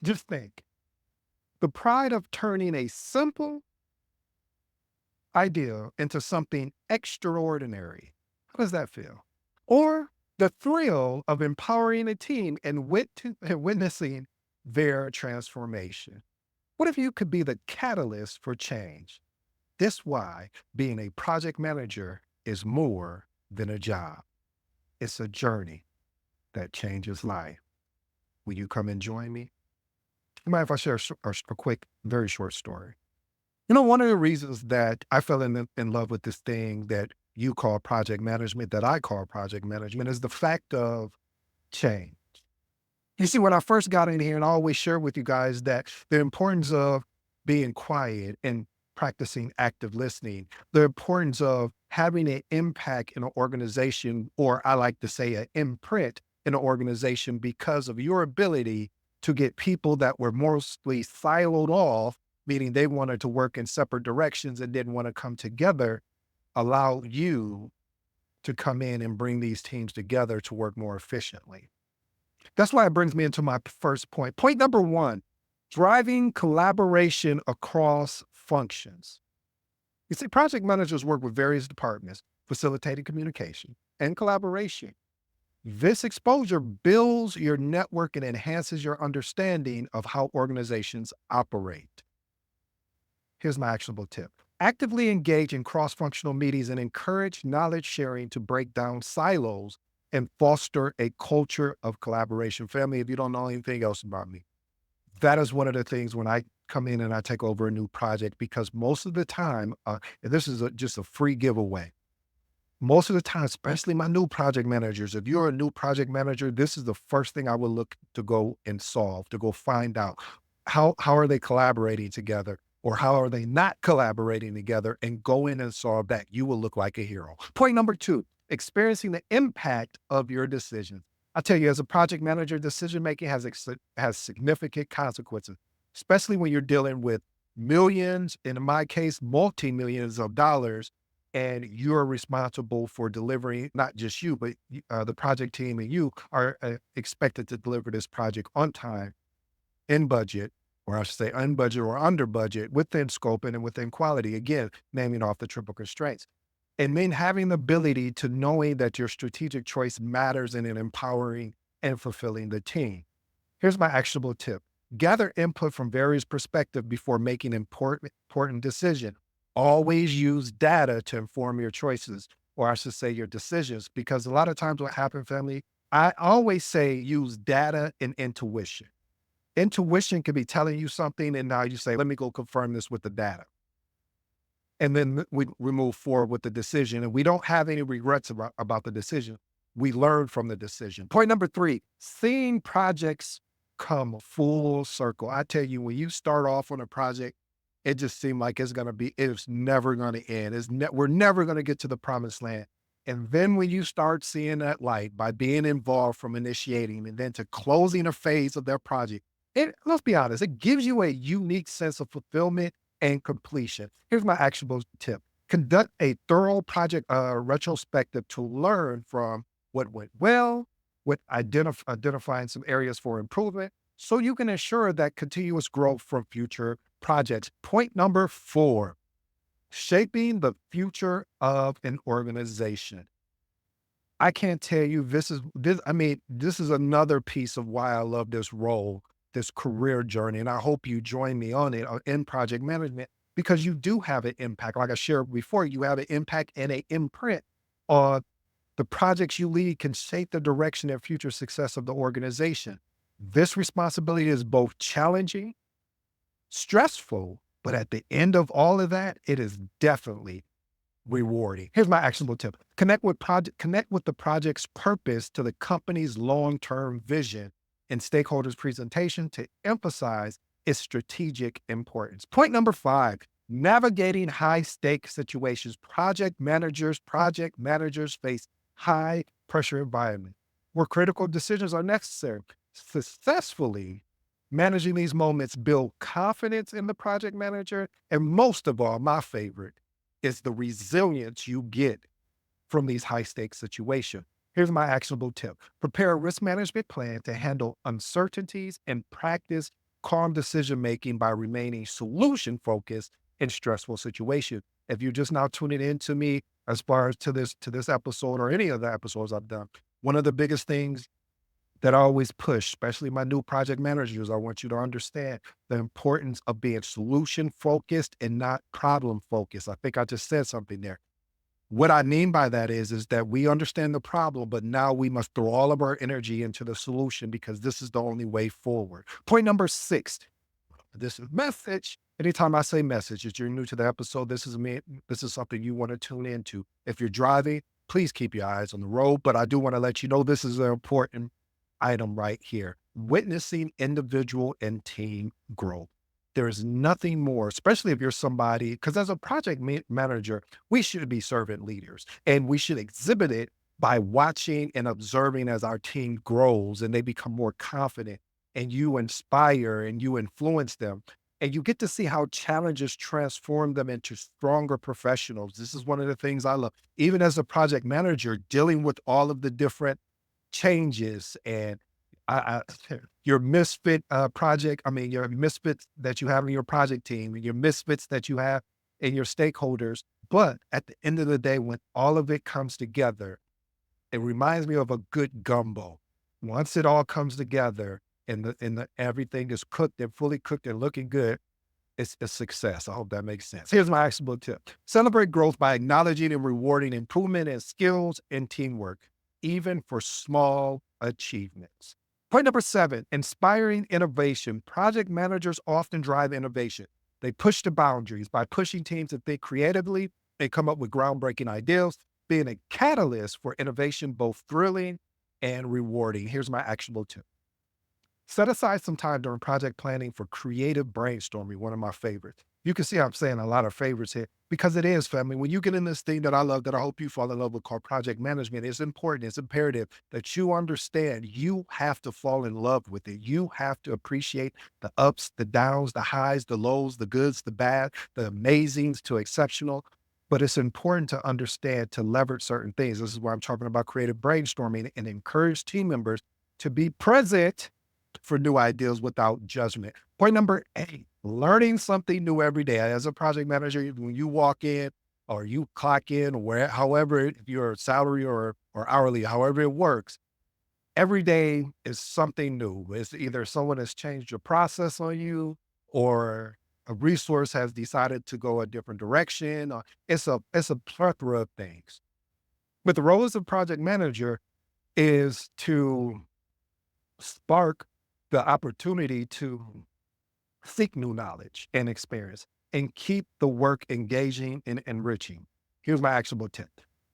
Just think, the pride of turning a simple idea into something extraordinary. How does that feel? Or the thrill of empowering a team and and witnessing their transformation. What if you could be the catalyst for change? This why being a project manager is more than a job. It's a journey that changes life. Will you come and join me? You mind if I share a quick, very short story? One of the reasons that I fell in love with this thing that you call project management, that I call project management, is the fact of change. You see, when I first got in here, and I always share with you guys that the importance of being quiet and practicing active listening, the importance of having an impact in an organization, or I like to say an imprint in an organization because of your ability to get people that were mostly siloed off, meaning they wanted to work in separate directions and didn't want to come together, allow you to come in and bring these teams together to work more efficiently. That's why it brings me into my first point. Point number one, driving collaboration across functions. You see, project managers work with various departments, facilitating communication and collaboration. This exposure builds your network and enhances your understanding of how organizations operate. Here's my actionable tip. Actively engage in cross functional meetings and encourage knowledge sharing to break down silos and foster a culture of collaboration. Family, if you don't know anything else about me, that is one of the things when I come in and I take over a new project, because most of the time, and this is just a free giveaway. Most of the time, especially my new project managers, if you're a new project manager, this is the first thing I will look to go and solve, to go find out how are they collaborating together, or how are they not collaborating together, and go in and solve that. You will look like a hero. Point number two, experiencing the impact of your decisions. I tell you, as a project manager, decision making has significant consequences, especially when you're dealing with millions, in my case, multi-millions of dollars, and you're responsible for delivering. Not just you, but the project team and you are expected to deliver this project on time, in budget, or I should say on budget or under budget, within scope and within quality. Again, naming off the triple constraints. And then having the ability to knowing that your strategic choice matters in empowering and fulfilling the team. Here's my actionable tip. Gather input from various perspectives before making important decision. Always use data to inform your choices, or I should say your decisions, because a lot of times what happens, family, I always say use data and intuition. Intuition could be telling you something, and now you say, let me go confirm this with the data. And then we move forward with the decision, and we don't have any regrets about the decision. We learn from the decision. Point number three, seeing projects come full circle. I tell you, when you start off on a project, it just seemed like it's never going to end. We're never going to get to the promised land. And then when you start seeing that light by being involved from initiating and then to closing a phase of their project, let's be honest, it gives you a unique sense of fulfillment and completion. Here's my actionable tip. Conduct a thorough project retrospective to learn from what went well, identifying some areas for improvement, so you can ensure that continuous growth from future projects. Point number four, shaping the future of an organization. I can't tell you, this is another piece of why I love this role, this career journey. And I hope you join me on it in project management, because you do have an impact. Like I shared before, you have an impact and an imprint on the projects you lead can shape the direction and future success of the organization. This responsibility is both challenging, stressful, but at the end of all of that, it is definitely rewarding. Here's my actionable tip. Connect with the project's purpose to the company's long-term vision and stakeholders' presentation to emphasize its strategic importance. Point number five, navigating high-stake situations. Project managers face high-pressure environment where critical decisions are necessary. Successfully managing these moments build confidence in the project manager, and most of all, my favorite, is the resilience you get from these high stakes situations. Here's my actionable tip. Prepare a risk management plan to handle uncertainties and practice calm decision making by remaining solution focused in stressful situations. If you're just now tuning in to me as far as to this episode or any of the episodes I've done, one of the biggest things that I always push, especially my new project managers, I want you to understand the importance of being solution focused and not problem focused. I think I just said something there. What I mean by that is that we understand the problem, but now we must throw all of our energy into the solution because this is the only way forward. Point number 6. This is message. Anytime I say message, if you're new to the episode, this is me. This is something you want to tune into. If you're driving, please keep your eyes on the road. But I do want to let you know this is an important item right here. Witnessing individual and team growth. There is nothing more, especially if you're somebody, because as a project manager, we should be servant leaders and we should exhibit it by watching and observing as our team grows and they become more confident and you inspire and you influence them. And you get to see how challenges transform them into stronger professionals. This is one of the things I love. Even as a project manager, dealing with all of the different changes and your misfit project, I mean, your misfits that you have in your project team, and your misfits that you have in your stakeholders. But at the end of the day, when all of it comes together, it reminds me of a good gumbo. Once it all comes together and the everything is cooked and fully cooked and looking good, it's a success. I hope that makes sense. Here's my actionable tip. Celebrate growth by acknowledging and rewarding improvement in skills and teamwork, even for small achievements. Point number 7, inspiring innovation. Project managers often drive innovation. They push the boundaries by pushing teams to think creatively and come up with groundbreaking ideas, being a catalyst for innovation, both thrilling and rewarding. Here's my actionable tip. Set aside some time during project planning for creative brainstorming, one of my favorites. You can see I'm saying a lot of favorites here because it is, family. When you get in this thing that I love, that I hope you fall in love with, called project management, it's important, it's imperative that you understand you have to fall in love with it. You have to appreciate the ups, the downs, the highs, the lows, the goods, the bad, the amazings to exceptional. But it's important to understand to leverage certain things. This is why I'm talking about creative brainstorming and encourage team members to be present for new ideas without judgment. Point number 8, learning something new every day. As a project manager, when you walk in or you clock in, where however if you're salary or hourly, however it works, every day is something new. It's either someone has changed your process on you or a resource has decided to go a different direction. Or it's a plethora of things. But the role as a project manager is to spark the opportunity to seek new knowledge and experience and keep the work engaging and enriching. Here's my actionable tip.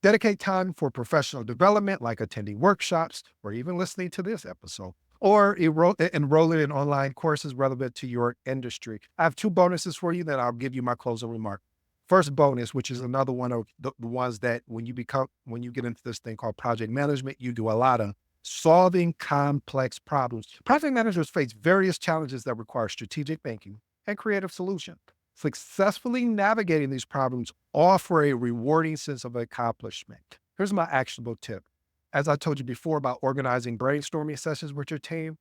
Dedicate time for professional development, like attending workshops or even listening to this episode, or enrolling in online courses relevant to your industry. I have 2 bonuses for you that I'll give you my closing remark. First bonus, which is another one of the ones that when you get into this thing called project management, you do a lot of solving complex problems. Project managers face various challenges that require strategic thinking and creative solutions. Successfully navigating these problems offer a rewarding sense of accomplishment. Here's my actionable tip. As I told you before about organizing brainstorming sessions with your team,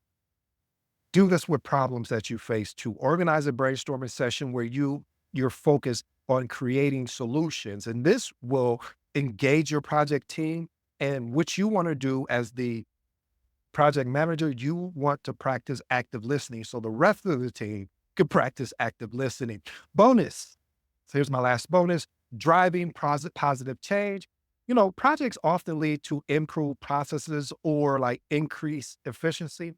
do this with problems that you face to organize a brainstorming session where you're focused on creating solutions. And this will engage your project team. And what you want to do as the project manager, you want to practice active listening so the rest of the team could practice active listening. Bonus. So here's my last bonus, driving positive change. Projects often lead to improved processes or like increased efficiency.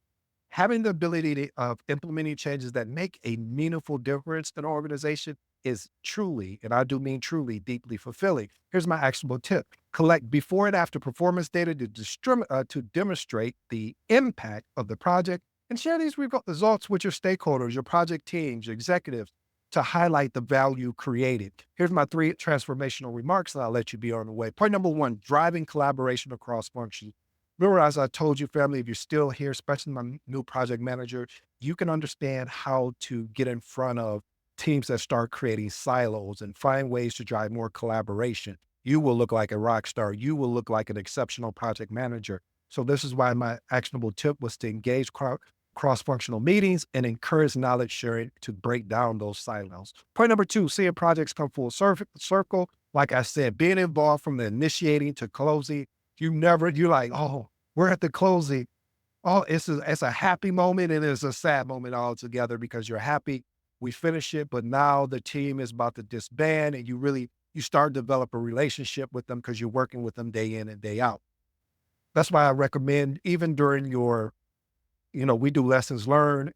Having the ability of implementing changes that make a meaningful difference in an organization is truly, and I do mean truly, deeply fulfilling. Here's my actionable tip. Collect before and after performance data to demonstrate the impact of the project and share these results with your stakeholders, your project teams, your executives to highlight the value created. Here's my 3 transformational remarks, and I'll let you be on the way. Point number 1, driving collaboration across functions. Remember, as I told you, family, if you're still here, especially my new project manager, you can understand how to get in front of teams that start creating silos and find ways to drive more collaboration. You will look like a rock star. You will look like an exceptional project manager. So this is why my actionable tip was to engage cross-functional meetings, and encourage knowledge sharing to break down those silos. Point number two, seeing projects come full circle. Like I said, being involved from the initiating to closing. You're like, oh, we're at the closing. Oh, it's a happy moment and it's a sad moment all together because you're happy we finish it, but now the team is about to disband and you start to develop a relationship with them because you're working with them day in and day out. That's why I recommend even during we do lessons learned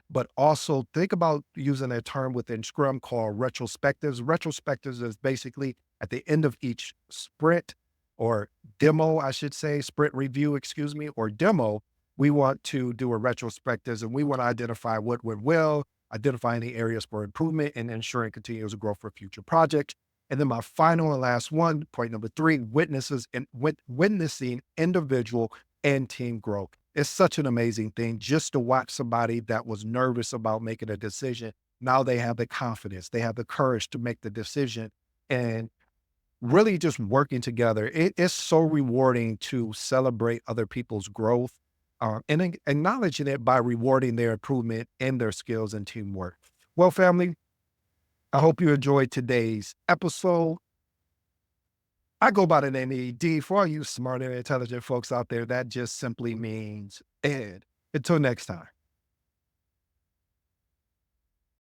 but also think about using a term within Scrum called retrospectives. Retrospectives is basically at the end of each sprint or demo, I should say, sprint review, excuse me, or demo, we want to do a retrospectives and we want to identify what went well, identify any areas for improvement and ensuring continuous growth for future projects. And then my final and last one, point number three, witnessing individual and team growth. It's such an amazing thing just to watch somebody that was nervous about making a decision. Now they have the confidence, they have the courage to make the decision and really just working together. It's so rewarding to celebrate other people's growth and acknowledging it by rewarding their improvement and their skills and teamwork. Well, family, I hope you enjoyed today's episode. I go by the name ED. For all you smart and intelligent folks out there, that just simply means Ed. Until next time.